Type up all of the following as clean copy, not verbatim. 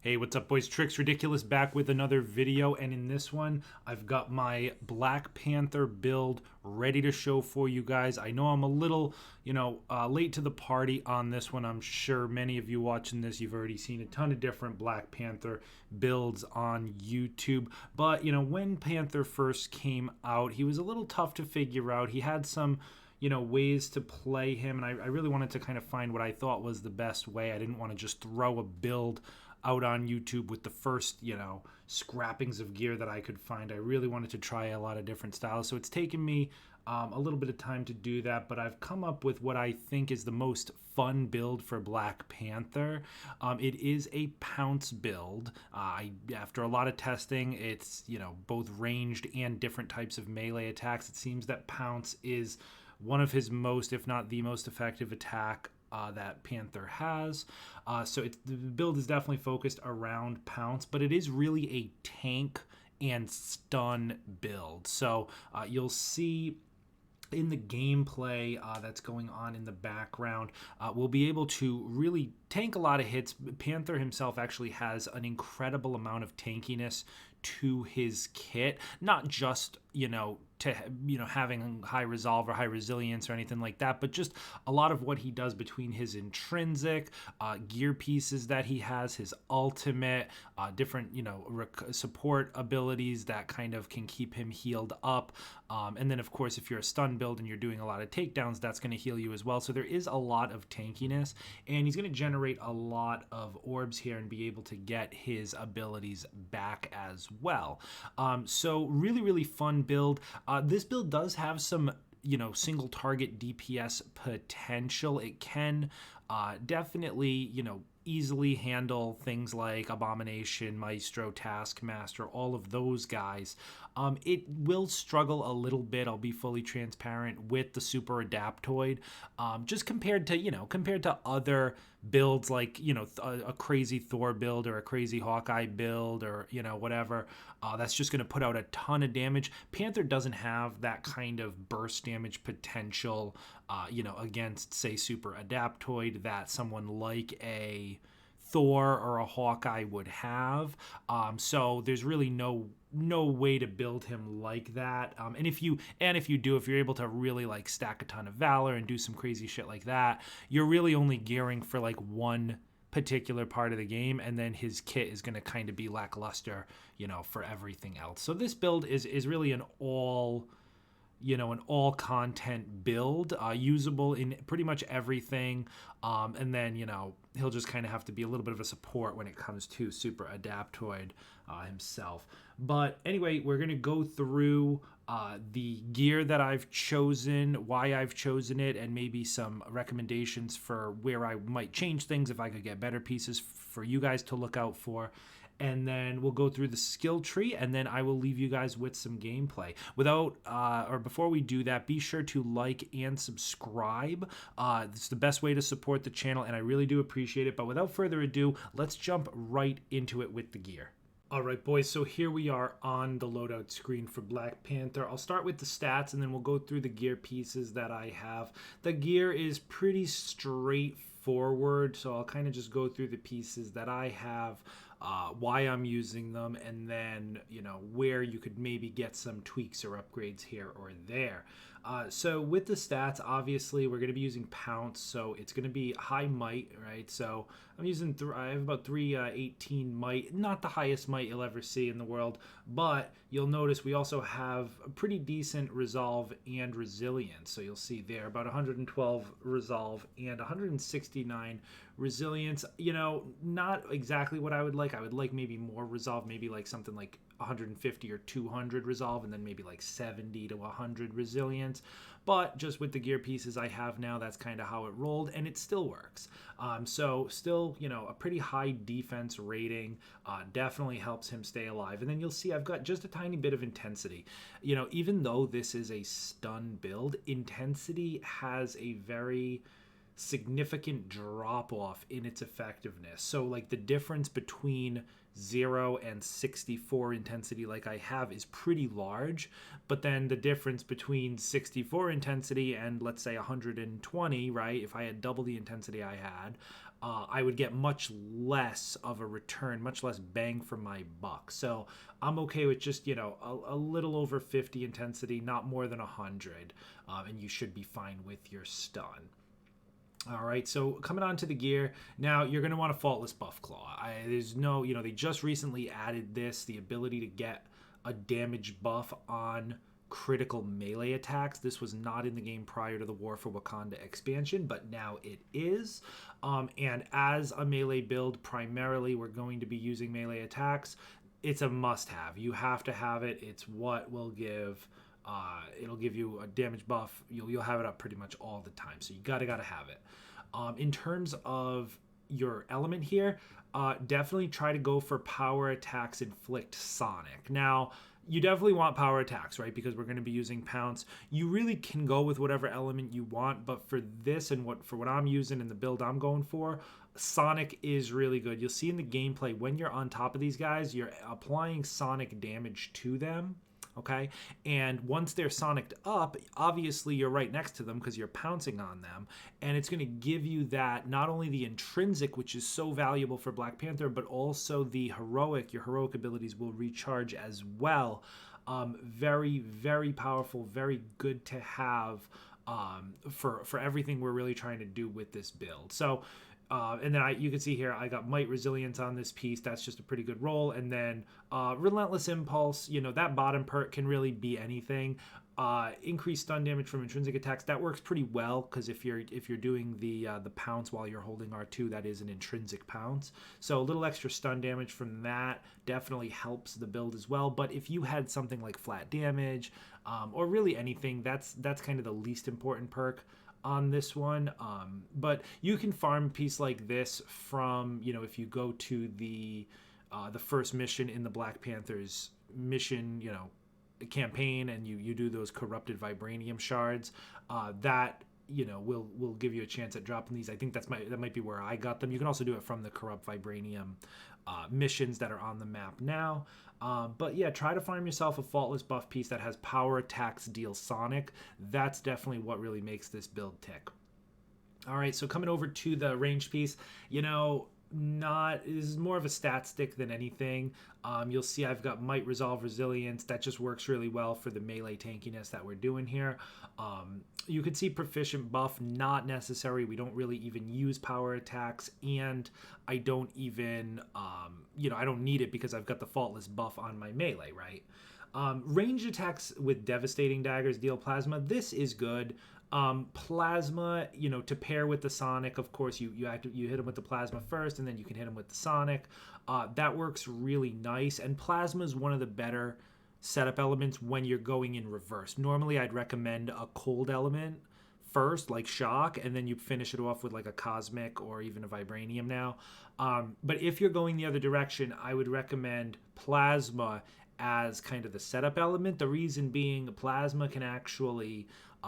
Hey, what's up, boys? Tricks Ridiculous back with another video, and in this one, I've got my Black Panther build ready to show for you guys. I know I'm a little, late to the party on this one. I'm sure many of you watching this, you've already seen a ton of different Black Panther builds on YouTube. But, when Panther first came out, he was a little tough to figure out. He had some ways to play him, and I really wanted to kind of find what I thought was the best way. I didn't want to just throw a build out on YouTube with the first, scrappings of gear that I could find. I really wanted to try a lot of different styles. So it's taken me a little bit of time to do that, but I've come up with what I think is the most fun build for Black Panther. It is a Pounce build. After a lot of testing, it's, both ranged and different types of melee attacks. It seems that Pounce is one of his most, if not the most effective attack that Panther has. So the build is definitely focused around Pounce, but it is really a tank and stun build. So you'll see in the gameplay that's going on in the background, we'll be able to really tank a lot of hits. Panther himself actually has an incredible amount of tankiness to his kit, not just having high resolve or high resilience or anything like that, but just a lot of what he does between his intrinsic gear pieces that he has, his ultimate, different support abilities that kind of can keep him healed up, and then of course if you're a stun build and you're doing a lot of takedowns, that's going to heal you as well. So there is a lot of tankiness, and he's going to generate a lot of orbs here and be able to get his abilities back as well. So really fun build. This build does have some single target DPS potential. It can definitely easily handle things like Abomination, Maestro, Taskmaster, all of those guys. It will struggle a little bit, I'll be fully transparent, with the Super Adaptoid, just compared to other builds like a crazy Thor build or a crazy Hawkeye build or whatever, that's just going to put out a ton of damage. Panther doesn't have that kind of burst damage potential against, say, Super Adaptoid that someone like a Thor or a Hawkeye would have. So there's really no way to build him like that. And if you're able to really like stack a ton of valor and do some crazy shit like that, you're really only gearing for like one particular part of the game, and then his kit is going to kind of be lackluster, for everything else. So this build is really an all content build, usable in pretty much everything, and then he'll just kind of have to be a little bit of a support when it comes to Super Adaptoid himself. But anyway, we're going to go through the gear that I've chosen, why I've chosen it, and maybe some recommendations for where I might change things if I could get better pieces for you guys to look out for. And then we'll go through the skill tree, and then I will leave you guys with some gameplay. Before we do that, be sure to like and subscribe. It's the best way to support the channel, and I really do appreciate it. But without further ado, let's jump right into it with the gear. All right, boys, so here we are on the loadout screen for Black Panther. I'll start with the stats, and then we'll go through the gear pieces that I have. The gear is pretty straightforward, so I'll kind of just go through the pieces that I have, why I'm using them, and then where you could maybe get some tweaks or upgrades here or there. So with the stats, obviously we're going to be using Pounce, so it's going to be high might, right? So I'm using I have about 318 might, not the highest might you'll ever see in the world, but you'll notice we also have a pretty decent resolve and resilience. So you'll see there about 112 resolve and 169 resilience. Not exactly what I would like. I would like maybe more resolve, maybe like something like 150 or 200 resolve, and then maybe like 70 to 100 resilience. But just with the gear pieces I have now, that's kind of how it rolled, and it still works. So still, a pretty high defense rating, definitely helps him stay alive. And then you'll see I've got just a tiny bit of intensity. Even though this is a stun build, intensity has a very significant drop off in its effectiveness. So like the difference between 0 and 64 intensity like I have is pretty large, but then the difference between 64 intensity and let's say 120, right, if I had double the intensity I had, I would get much less of a return, much less bang for my buck. So I'm okay with just, a little over 50 intensity, not more than 100, and you should be fine with your stun. All right, so coming on to the gear, now you're going to want a Faultless Buff Claw. There's no, they just recently added this, the ability to get a damage buff on critical melee attacks. This was not in the game prior to the War for Wakanda expansion, but now it is. And as a melee build, primarily we're going to be using melee attacks. It's a must-have. You have to have it. It's what will give... it'll give you a damage buff. You'll have it up pretty much all the time, so you gotta have it. In terms of your element here, definitely try to go for power attacks inflict sonic. Now, you definitely want power attacks, right? Because we're going to be using Pounce. You really can go with whatever element you want, but for this and for what I'm using and the build I'm going for, Sonic is really good. You'll see in the gameplay when you're on top of these guys, you're applying sonic damage to them. Okay, and once they're sonicked up, obviously you're right next to them because you're pouncing on them, and it's going to give you that, not only the intrinsic, which is so valuable for Black Panther, but also the heroic. Your heroic abilities will recharge as well. Very, very powerful, very good to have for everything we're really trying to do with this build. So and then you can see here I got Might Resilience on this piece. That's just a pretty good roll. And then Relentless Impulse, that bottom perk can really be anything. Increased stun damage from intrinsic attacks, that works pretty well because if you're doing the pounce while you're holding R2, that is an intrinsic pounce. So a little extra stun damage from that definitely helps the build as well. But if you had something like flat damage or really anything, that's kind of the least important perk on this one. But you can farm a piece like this from, if you go to the first mission in the Black Panther's mission, campaign, and you do those corrupted vibranium shards, that will give you a chance at dropping these. I think that might be where I got them. You can also do it from the corrupt vibranium missions that are on the map now. But yeah, try to find yourself a Faultless buff piece that has power attacks deal sonic. That's definitely what really makes this build tick. All right, so coming over to the ranged piece, is more of a stat stick than anything. You'll see I've got Might, Resolve, Resilience. That just works really well for the melee tankiness that we're doing here. You could see Proficient buff, not necessary. We don't really even use power attacks, and I don't even, I don't need it because I've got the Faultless buff on my melee, right? Ranged attacks with Devastating Daggers deal plasma. This is good. Plasma, to pair with the sonic, of course, you hit them with the plasma first, and then you can hit them with the sonic. That works really nice, and plasma is one of the better setup elements when you're going in reverse. Normally, I'd recommend a cold element first, like shock, and then you finish it off with like a cosmic or even a vibranium now. But if you're going the other direction, I would recommend plasma as kind of the setup element. The reason being, plasma can actually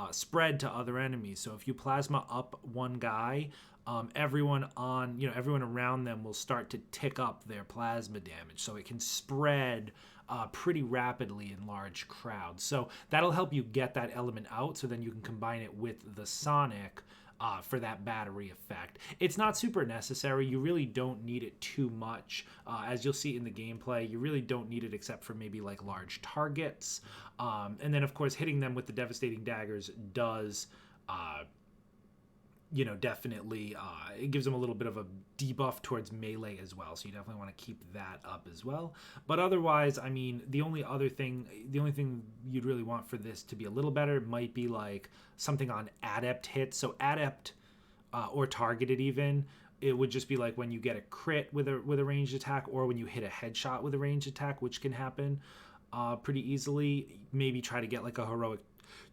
spread to other enemies. So if you plasma up one guy, everyone around them will start to tick up their plasma damage. So it can spread pretty rapidly in large crowds. So that'll help you get that element out, so then you can combine it with the sonic for that battery effect. It's not super necessary. You really don't need it too much. As you'll see in the gameplay, you really don't need it except for maybe like large targets. And then, of course, hitting them with the Devastating Daggers does definitely it gives them a little bit of a debuff towards melee as well, so you definitely want to keep that up as well. But otherwise, I mean, the only thing you'd really want for this to be a little better might be like something on adept hits. So adept or targeted, even, it would just be like when you get a crit with a ranged attack, or when you hit a headshot with a ranged attack, which can happen pretty easily. Maybe try to get like a heroic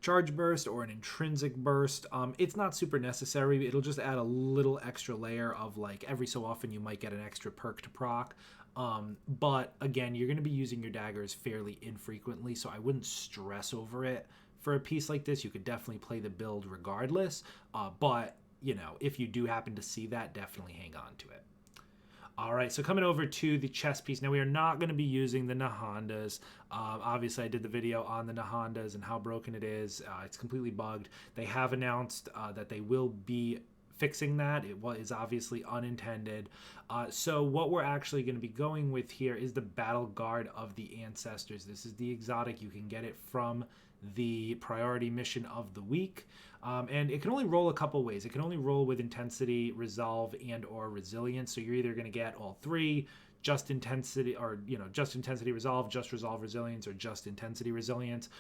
charge burst or an intrinsic burst. It's not super necessary. It'll just add a little extra layer of, like, every so often you might get an extra perk to proc. But again, you're going to be using your daggers fairly infrequently, so I wouldn't stress over it. For a piece like this, you could definitely play the build regardless. But if you do happen to see that, definitely hang on to it. All right, so coming over to the chest piece. Now, we are not going to be using the Nahandas. Obviously, I did the video on the Nahandas and how broken it is. It's completely bugged. They have announced that they will be fixing that. It was obviously unintended. So what we're actually going to be going with here is the Battle Guard of the Ancestors. This is the exotic. You can get it from the priority mission of the week. And it can only roll a couple ways. It can only roll with intensity, resolve, and or resilience. So you're either going to get all three, just intensity, or just intensity resolve, just resolve resilience, or just intensity resilience.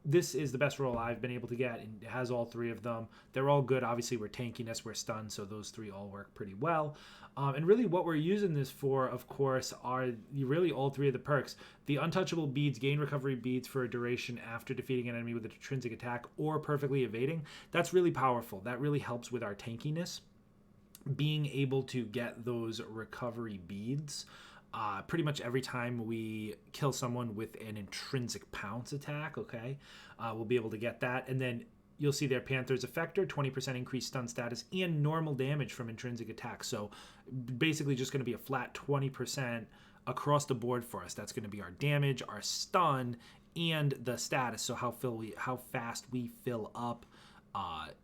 This is the best roll I've been able to get, and it has all three of them. They're all good. Obviously, we're tankiness, we're stun, so those three all work pretty well. And really what we're using this for, of course, are really all three of the perks. The untouchable beads gain recovery beads for a duration after defeating an enemy with an intrinsic attack or perfectly evading. That's really powerful. That really helps with our tankiness. Being able to get those recovery beads pretty much every time we kill someone with an intrinsic pounce attack, okay? We'll be able to get that. And then you'll see there Panther's Effector, 20% increased stun status, and normal damage from intrinsic attacks. So basically just going to be a flat 20% across the board for us. That's going to be our damage, our stun, and the status. So how fast we fill up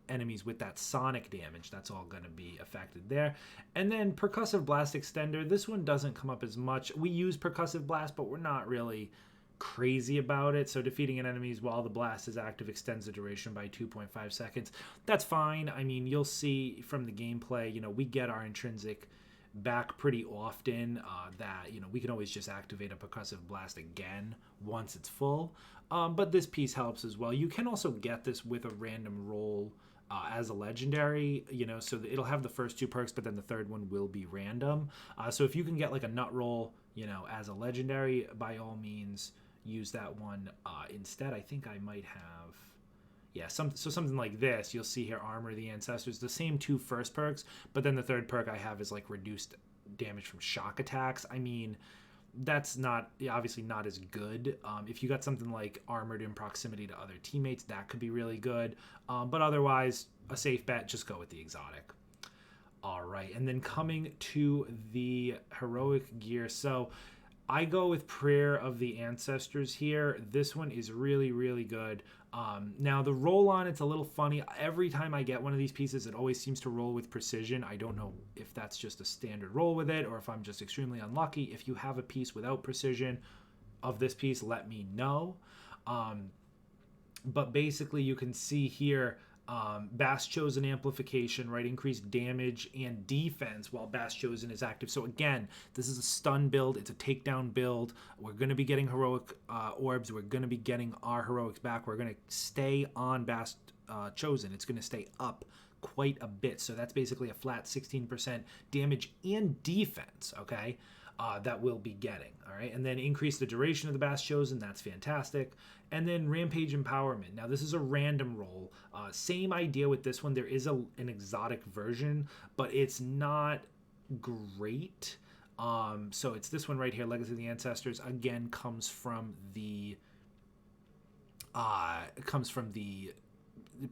enemies with that sonic damage. That's all going to be affected there. And then Percussive Blast Extender. This one doesn't come up as much. We use Percussive Blast, but we're not really crazy about it. So defeating an enemy while the blast is active extends the duration by 2.5 seconds. That's fine. I mean, you'll see from the gameplay, we get our intrinsic back pretty often, that we can always just activate a Percussive Blast again once it's full. But this piece helps as well. You can also get this with a random roll as a legendary, so it'll have the first two perks, but then the third one will be random. So if you can get like a nut roll, as a legendary, by all means use that one instead. I think I might have, something like this. You'll see here, Armor of the Ancestors, the same two first perks, but then the third perk I have is like reduced damage from shock attacks. I mean, that's obviously not as good. If you got something like Armored in proximity to other teammates, that could be really good. But otherwise, a safe bet, just go with the exotic. All right, and then coming to the heroic gear. So I go with Prayer of the Ancestors here. This one is really, really good. Now, the roll on, it's a little funny. Every time I get one of these pieces, it always seems to roll with precision. I don't know if that's just a standard roll with it or if I'm just extremely unlucky. If you have a piece without precision of this piece, let me know. But basically, you can see here, Bass Chosen amplification, right? Increased damage and defense while Bass Chosen is active. So again, this is a stun build. It's a takedown build. We're going to be getting heroic orbs. We're going to be getting our heroics back. We're going to stay on Bass Chosen. It's going to stay up quite a bit. So that's basically a flat 16% damage and defense, okay? That we'll be getting, all right? And then increase the duration of the Bass Chosen. That's fantastic. And then Rampage Empowerment. Now, this is a random roll. Same idea with this one. There is an exotic version, but it's not great. So it's this one right here, Legacy of the Ancestors. Again, comes from the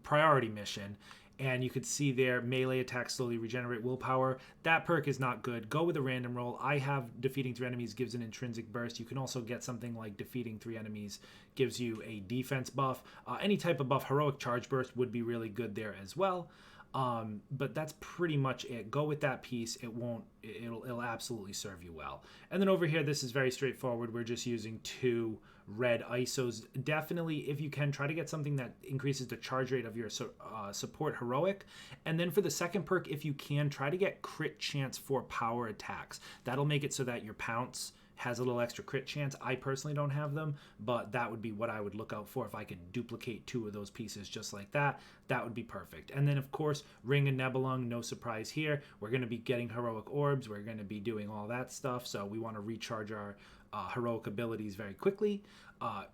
priority mission. And you could see there, melee attacks slowly regenerate willpower. That perk is not good. Go with a random roll. I have defeating 3 enemies gives an intrinsic burst. You can also get something like defeating 3 enemies gives you a defense buff. Any type of buff, heroic charge burst would be really good there as well. But that's pretty much it. Go with that piece. It'll absolutely serve you well. And then over here, this is very straightforward. We're just using 2 red ISOs. Definitely, if you can, try to get something that increases the charge rate of your support heroic. And then for the second perk, if you can, try to get crit chance for power attacks. That'll make it so that your Pounce has a little extra crit chance. I personally don't have them, but that would be what I would look out for. If I could duplicate 2 of those pieces just like that, that would be perfect. And then, of course, Ring and Nebelung, no surprise here. We're going to be getting heroic orbs. We're going to be doing all that stuff, so we want to recharge our heroic abilities very quickly.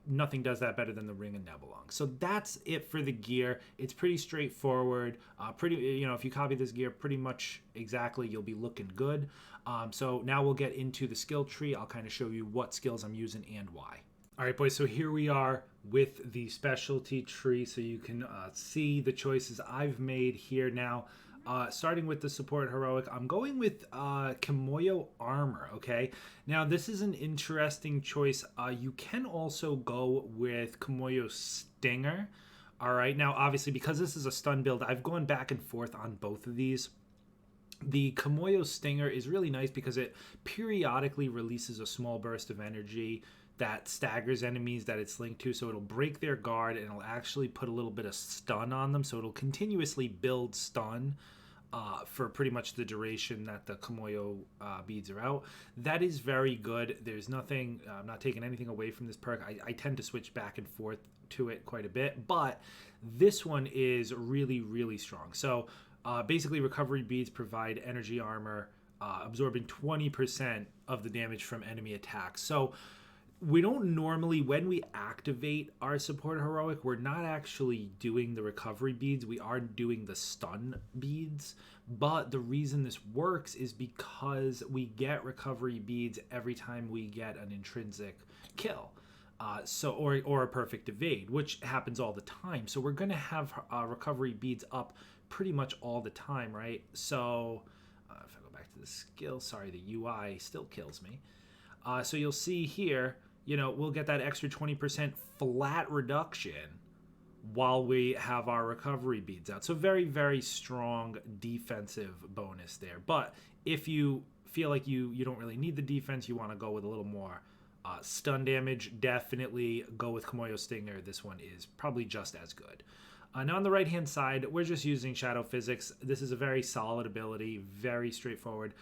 Nothing does that better than the Ring and Nebelung. So that's it for the gear. It's pretty straightforward. If you copy this gear pretty much exactly, you'll be looking good. So now we'll get into the skill tree. I'll kind of show you what skills I'm using and why. All right, boys, so here we are with the specialty tree. So you can see the choices I've made here now. Starting with the support heroic, I'm going with Camoya Armor, okay? Now, this is an interesting choice. You can also go with Camoya Stinger. All right, now obviously because this is a stun build, I've gone back and forth on both of these. The Camoya Stinger is really nice because it periodically releases a small burst of energy that staggers enemies that it's linked to. So it'll break their guard and it'll actually put a little bit of stun on them. So it'll continuously build stun for pretty much the duration that the Camoya beads are out. That is very good. There's nothing, I'm not taking anything away from this perk. I tend to switch back and forth to it quite a bit, but this one is really, really strong. So basically, recovery beads provide energy armor, absorbing 20% of the damage from enemy attacks. So we don't normally, when we activate our support heroic, we're not actually doing the recovery beads. We are doing the stun beads. But the reason this works is because we get recovery beads every time we get an intrinsic kill. Or a perfect evade, which happens all the time. So we're going to have recovery beads up pretty much all the time, right? So if I go back to the skill, sorry, the UI still kills me. So you'll see here, we'll get that extra 20% flat reduction while we have our recovery beads out. So very, very strong defensive bonus there. But if you feel like you don't really need the defense, you want to go with a little more stun damage, definitely go with Camoya Stinger. This one is probably just as good. Now on the right hand side, we're just using Shadow Physics. This is a very solid ability, very straightforward.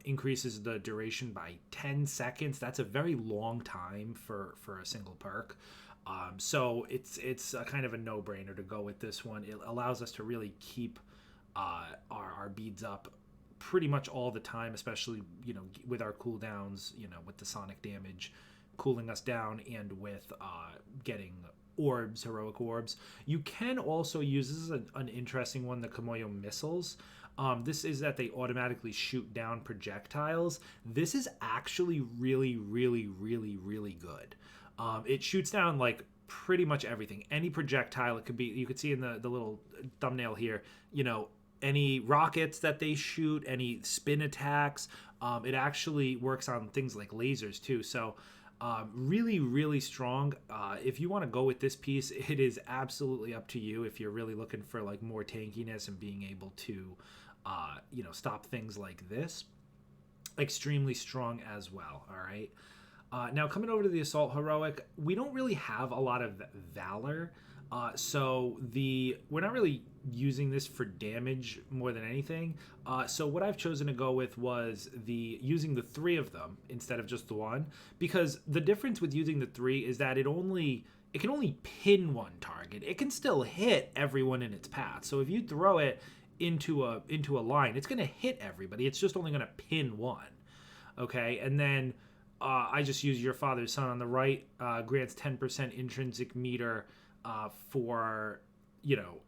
Increases the duration by 10 seconds. That's a very long time for a single perk. So it's a kind of a no-brainer to go with this one. It allows us to really keep our beads up pretty much all the time, especially with our cooldowns, with the sonic damage cooling us down, and with getting orbs, heroic orbs. You can also use, this is an interesting one, the Camoya Missiles. This is that they automatically shoot down projectiles. This is actually really, really, really, really good. It shoots down like pretty much everything. Any projectile. It could be, you could see in the little thumbnail here, any rockets that they shoot, any spin attacks. It actually works on things like lasers too. So really, really strong. If you want to go with this piece, it is absolutely up to you. If you're really looking for like more tankiness and being able to, stop things like this, extremely strong as well. All right. Now coming over to the Assault Heroic, we don't really have a lot of Valor. So we're not really using this for damage more than anything. So what I've chosen to go with was using the 3 of them instead of just the 1, because the difference with using the 3 is that it can only pin one target. It can still hit everyone in its path. So if you throw it into a line, it's going to hit everybody. It's just only going to pin one. Okay, and then I just use Your Father's Son on the right. Grants 10% intrinsic meter for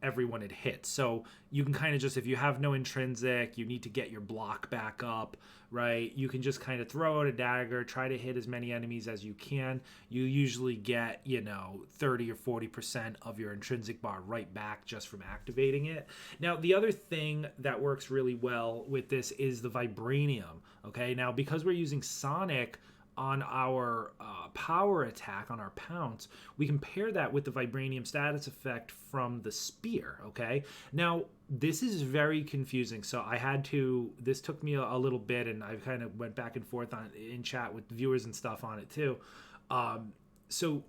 everyone it hits. So you can kind of just, if you have no intrinsic, you need to get your block back up, right? You can just kind of throw out a dagger, try to hit as many enemies as you can. You usually get 30 or 40% of your intrinsic bar right back just from activating it. Now the other thing that works really well with this is the Vibranium. Okay, now because we're using Sonic on our power attack, on our Pounce, we can pair that with the Vibranium status effect from the spear, okay? Now, this is very confusing, so this took me a little bit, and I kind of went back and forth in chat with viewers and stuff on it too. So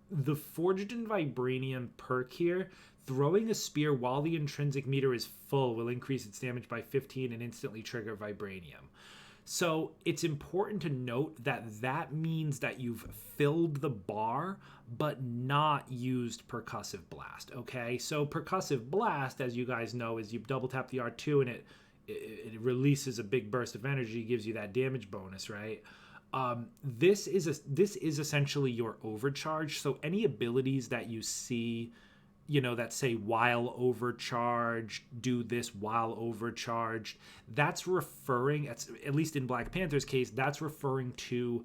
the Forged in Vibranium perk here, throwing a spear while the intrinsic meter is full will increase its damage by 15 and instantly trigger Vibranium. So it's important to note that means that you've filled the bar, but not used Percussive Blast, okay? So Percussive Blast, as you guys know, is you double tap the R2 and it releases a big burst of energy, gives you that damage bonus, right? This is essentially your overcharge. So any abilities that you see, that say while overcharged, do this while overcharged, that's referring, at least in Black Panther's case, that's referring to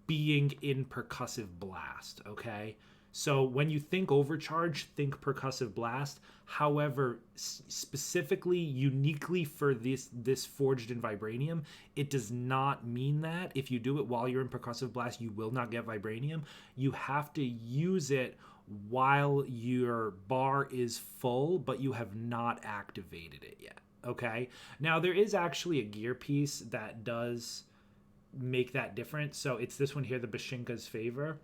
being in Percussive Blast, okay? So when you think overcharge, think Percussive Blast. However, specifically, uniquely for this Forged in Vibranium, it does not mean that. If you do it while you're in Percussive Blast, you will not get Vibranium. You have to use it while your bar is full, but you have not activated it yet. Okay. Now, there is actually a gear piece that does make that different. So it's this one here, the Bashinka's Favor.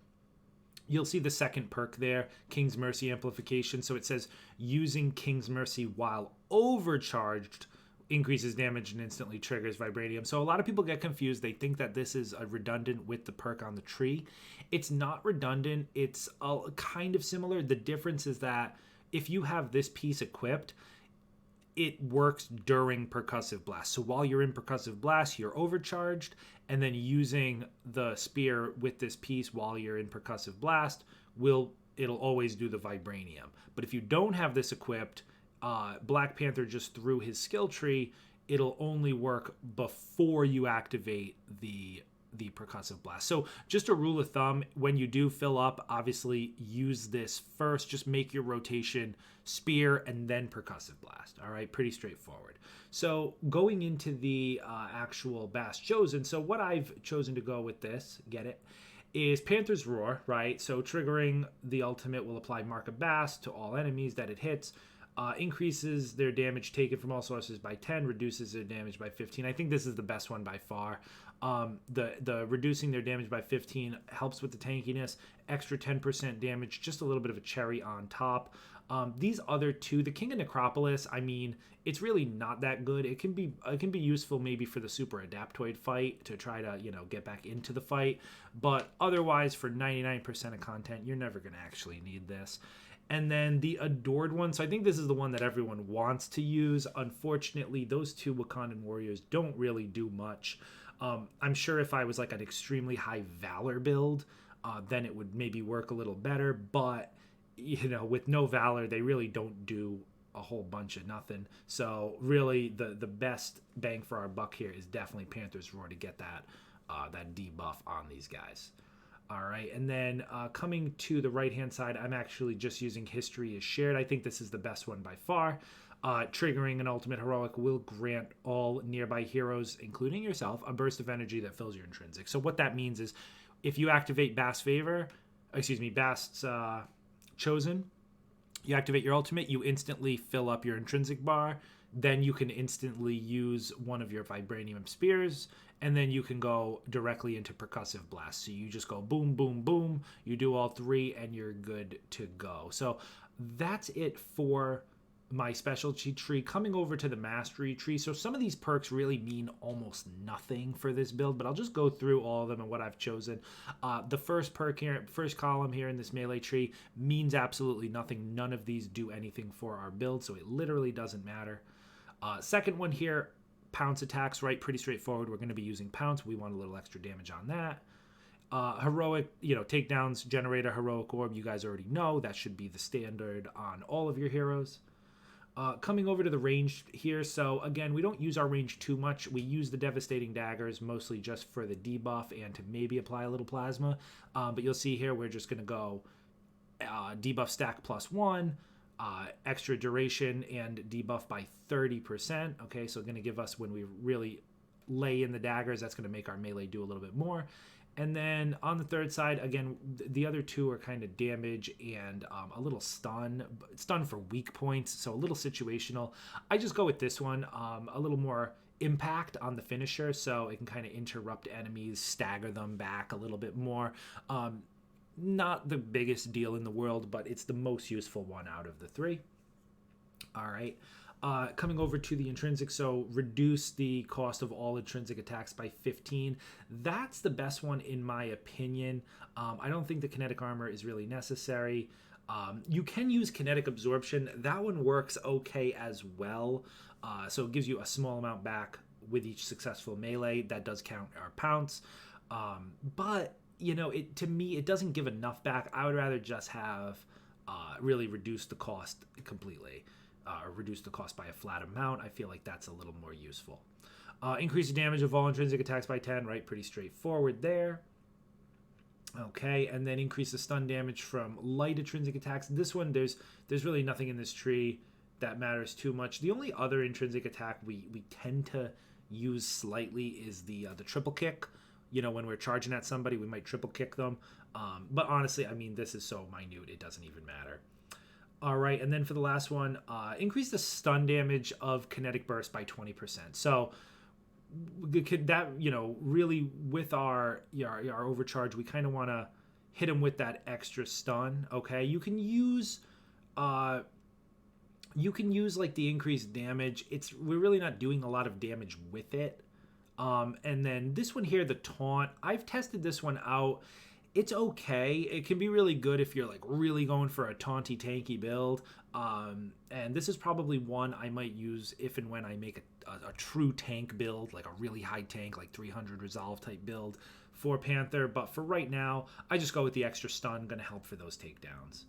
You'll see the second perk there, King's Mercy Amplification. So it says using King's Mercy while overcharged increases damage and instantly triggers Vibranium. So a lot of people get confused. They think that this is redundant with the perk on the tree. It's not redundant. It's kind of similar. The difference is that if you have this piece equipped, it works during Percussive Blast. So while you're in Percussive Blast, you're overcharged, and then using the spear with this piece while you're in Percussive Blast, it'll always do the Vibranium. But if you don't have this equipped, Black Panther, just through his skill tree, it'll only work before you activate the Percussive Blast. So just a rule of thumb, when you do fill up, obviously use this first. Just make your rotation spear and then Percussive Blast. All right, pretty straightforward. So going into the actual Bast chosen, so what I've chosen to go with this, get it, is Panther's Roar, right? So triggering the ultimate will apply Mark of Bast to all enemies that it hits. Increases their damage taken from all sources by 10, reduces their damage by 15. I think this is the best one by far. The reducing their damage by 15 helps with the tankiness, extra 10% damage, just a little bit of a cherry on top. These other two, the King of Necropolis, I mean, it's really not that good. It can be useful maybe for the Super Adaptoid fight to try to, get back into the fight, but otherwise for 99% of content, you're never going to actually need this. And then the Adored one, so I think this is the one that everyone wants to use. Unfortunately, those two Wakandan warriors don't really do much. I'm sure if I was like an extremely high Valor build, then it would maybe work a little better. But, with no Valor, they really don't do a whole bunch of nothing. So really, the best bang for our buck here is definitely Panther's Roar to get that debuff on these guys. All right, and then coming to the right-hand side, I'm actually just using History is Shared. I think this is the best one by far. Triggering an ultimate heroic will grant all nearby heroes, including yourself, a burst of energy that fills your intrinsic. So what that means is if you activate Bast's Chosen, you activate your ultimate, you instantly fill up your intrinsic bar. Then you can instantly use one of your Vibranium spears, and then you can go directly into Percussive Blast. So you just go boom, boom, boom. You do all three, and you're good to go. So that's it for my specialty tree. Coming over to the mastery tree. So some of these perks really mean almost nothing for this build, but I'll just go through all of them and what I've chosen. The first perk here, first column here in this melee tree means absolutely nothing. None of these do anything for our build, so it literally doesn't matter. Second one here, Pounce attacks, right? Pretty straightforward. We're going to be using Pounce. We want a little extra damage on that. Heroic, takedowns, generate a heroic orb. You guys already know that should be the standard on all of your heroes. Coming over to the range here. So again, we don't use our range too much. We use the Devastating Daggers mostly just for the debuff and to maybe apply a little plasma. But you'll see here, we're just going to go debuff stack +1. Extra duration and debuff by 30%. Okay, so going to give us, when we really lay in the daggers, that's going to make our melee do a little bit more. And then on the third side, again, the other two are kind of damage and a little stun for weak points, so a little situational. I just go with this one, a little more impact on the finisher, so it can kind of interrupt enemies, stagger them back a little bit more. Not the biggest deal in the world, but it's the most useful one out of the three. All right. Coming over to the intrinsic, so reduce the cost of all intrinsic attacks by 15. That's the best one in my opinion. I don't think the kinetic armor is really necessary. You can use kinetic absorption. That one works okay as well. So it gives you a small amount back with each successful melee. That does count our Pounce. But to me, it doesn't give enough back. I would rather just have really reduce the cost completely, or reduce the cost by a flat amount. I feel like that's a little more useful. Increase the damage of all intrinsic attacks by 10, right? Pretty straightforward there. Okay, and then increase the stun damage from light intrinsic attacks. This one, there's really nothing in this tree that matters too much. The only other intrinsic attack we tend to use slightly is the triple kick. you know, when we're charging at somebody, we might triple kick them. But honestly, I mean, this is so minute, it doesn't even matter. All right, and then for the last one, increase the stun damage of kinetic burst by 20%. So that, you know, really with our overcharge, we kind of want to hit him with that extra stun. Okay, you can use like the increased damage. We're really not doing a lot of damage with it. And then this one here, the taunt, I've tested this one out. It's okay. It can be really good if you're like really going for a taunty tanky build. And this is probably one I might use if and when I make a true tank build, like a really high tank, like 300 resolve type build for Panther. But for right now, I just go with the extra stun, gonna help for those takedowns.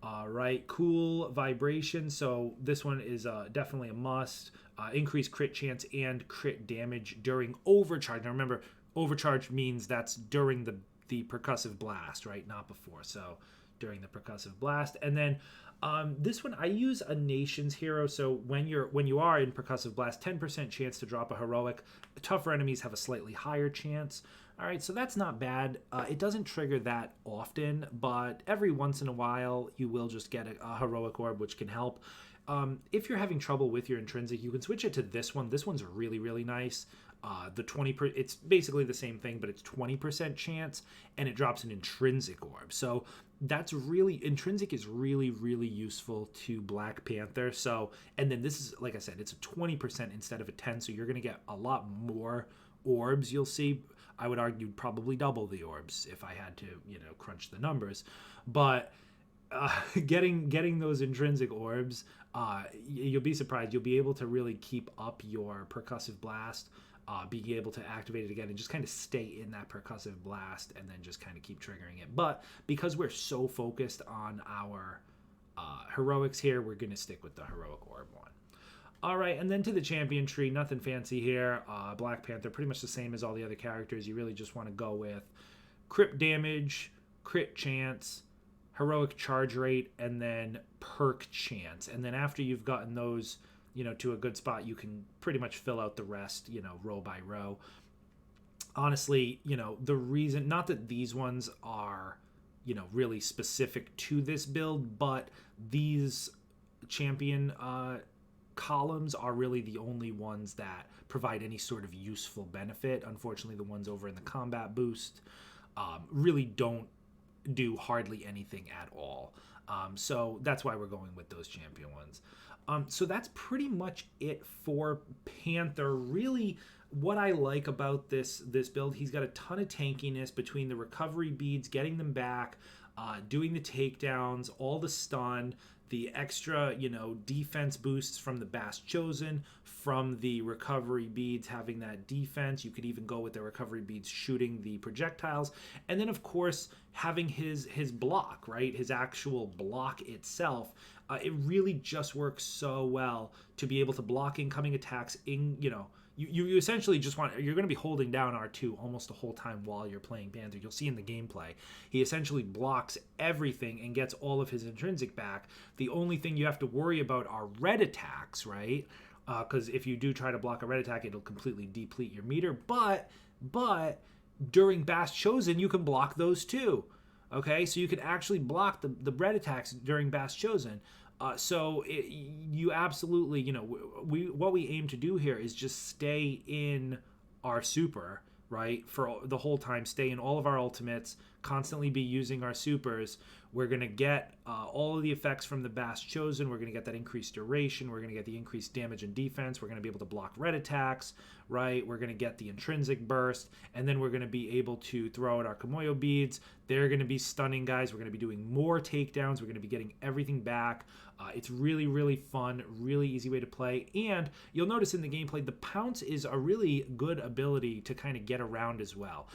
All right, cool vibration. So this one is definitely a must. Increase crit chance and crit damage during overcharge. Now remember, overcharge means that's during the percussive blast, right? Not before. So during the percussive blast. And then this one, I use a nation's hero. So when you are in percussive blast, 10% chance to drop a heroic. Tougher enemies have a slightly higher chance. All right, so that's not bad. It doesn't trigger that often, but every once in a while, you will just get a heroic orb, which can help. If you're having trouble with your intrinsic, you can switch it to this one. This one's really, really nice. It's basically the same thing, but it's 20% chance, and it drops an intrinsic orb. So that's really, intrinsic is really, really useful to Black Panther. So, and then this is, like I said, it's a 20% instead of a 10, so you're going to get a lot more orbs, you'll see. I would argue probably double the orbs if I had to, you know, crunch the numbers. But getting those intrinsic orbs, you'll be surprised. You'll be able to really keep up your percussive blast, being able to activate it again and just kind of stay in that percussive blast and then just kind of keep triggering it. But because we're so focused on our heroics here, we're going to stick with the heroic orb one. All right, and then to the champion tree, nothing fancy here. Black Panther, pretty much the same as all the other characters. You really just want to go with crit damage, crit chance, heroic charge rate, and then perk chance. And then after you've gotten those, you know, to a good spot, you can pretty much fill out the rest, you know, row by row. Honestly, you know, the reason, not that these ones are, you know, really specific to this build, but these champion columns are really the only ones that provide any sort of useful benefit. Unfortunately, the ones over in the combat boost really don't do hardly anything at all. So that's why we're going with those champion ones. So that's pretty much it for Panther. Really, what I like about this build, he's got a ton of tankiness between the recovery beads, getting them back, doing the takedowns, all the stun, the extra, you know, defense boosts from the Bast Chosen, from the recovery beads having that defense. You could even go with the recovery beads shooting the projectiles. And then, of course, having his block, right? His actual block itself. It really just works so well to be able to block incoming attacks in, you know, you essentially just you're going to be holding down R2 almost the whole time while you're playing Panther. You'll see in the gameplay, he essentially blocks everything and gets all of his intrinsic back. The only thing you have to worry about are red attacks, right? Because if you do try to block a red attack, it'll completely deplete your meter. But during Bast Chosen, you can block those too. Okay, so you can actually block the red attacks during Bast Chosen. You absolutely, you know, what we aim to do here is just stay in our super, right, for the whole time, stay in all of our ultimates, constantly be using our supers. We're going to get all of the effects from the Bast Chosen. We're going to get that increased duration. We're going to get the increased damage and defense. We're going to be able to block red attacks, right? We're going to get the intrinsic burst, and then we're going to be able to throw out our Camoya beads. They're going to be stunning guys. We're going to be doing more takedowns. We're going to be getting everything back. It's really, really fun, really easy way to play. And you'll notice in the gameplay, the Pounce is a really good ability to kind of get around as well.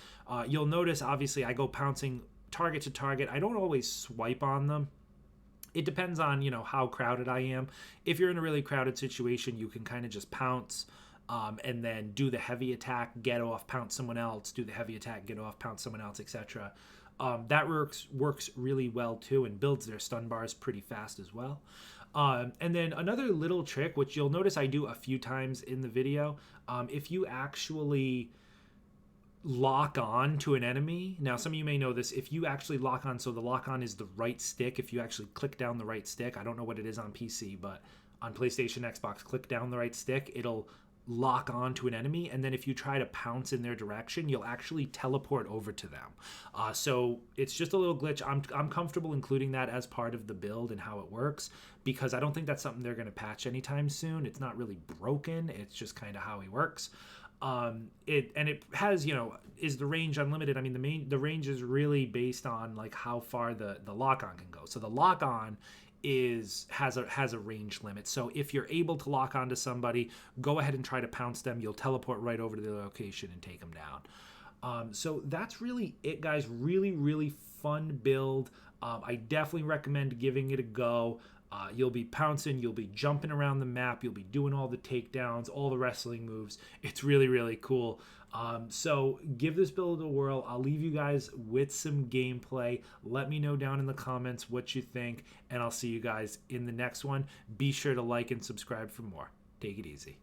You'll notice, obviously, I go pouncing target to target. I don't always swipe on them. It depends on, you know, how crowded I am. If you're in a really crowded situation, you can kind of just pounce and then do the heavy attack, get off, pounce someone else, do the heavy attack, get off, pounce someone else, etc. That works really well too and builds their stun bars pretty fast as well. And then another little trick, which you'll notice I do a few times in the video, if you actually lock on to an enemy. Now, some of you may know this. If you actually lock on, so the lock on is the right stick. If you actually click down the right stick, I don't know what it is on PC, but on PlayStation, Xbox, click down the right stick, it'll lock on to an enemy, and then if you try to pounce in their direction, you'll actually teleport over to them. So it's just a little glitch. I'm comfortable including that as part of the build and how it works, because I don't think that's something they're going to patch anytime soon. It's not really broken. It's just kind of how he works. It has, is the range unlimited? I mean, the range is really based on like how far the lock on can go. So the lock on has a range limit. So if you're able to lock onto somebody, go ahead and try to pounce them. You'll teleport right over to the location and take them down. So that's really it, guys. Really, really fun build. I definitely recommend giving it a go. You'll be pouncing, you'll be jumping around the map, you'll be doing all the takedowns, all the wrestling moves. It's really, really cool. So give this build a whirl. I'll leave you guys with some gameplay. Let me know down in the comments what you think, and I'll see you guys in the next one. Be sure to like and subscribe for more. Take it easy.